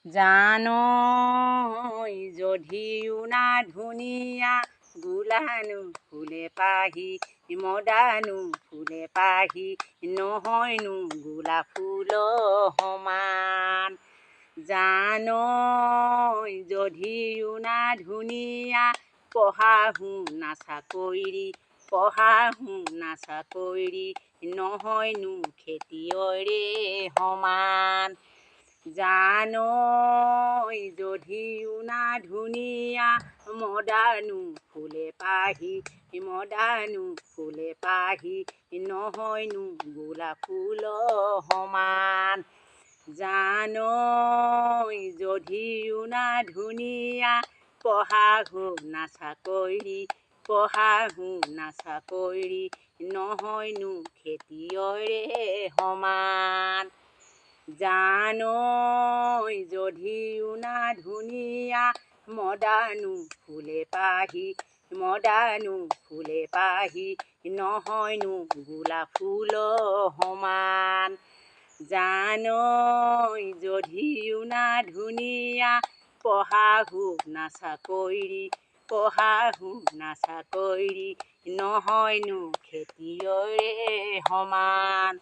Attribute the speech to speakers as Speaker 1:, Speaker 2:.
Speaker 1: জানৈ যদিও না ধুনীয়া গোলানো ফুলে পাহি মদানো ফুলে পাহি নহয়নো গোলাপ ফুল সমান জানৈ যদিও না ধুনীয়া পঢ়া শুনা চাকৰি পঢ়া শুনা চাকৰি নহয়নো খেতিয়ৰে সমান জানৈ যদিও না ধুনীয়া মদানো ফুলে পাহি মদানো ফুলে পাহি নহয়নো গোলাপ ফুল সমান জানৈ যদিও না ধুনীয়া পঢ়া শুনা চাকৰি পঢ়া শুনা চাকৰি নহয়নো খেতিয়ৰে সমান জানৈ যদিও না ধুনীয়া মদানো ফুলে পাহি মদানো ফুলে পাহি নহয়নো গোলাপ ফুল সমান জানৈ যদিও না ধুনীয়া পঢ়া শুনা চাকৰি পঢ়া শুনা চাকৰি নহয়নো খেতিয়ৰে সমান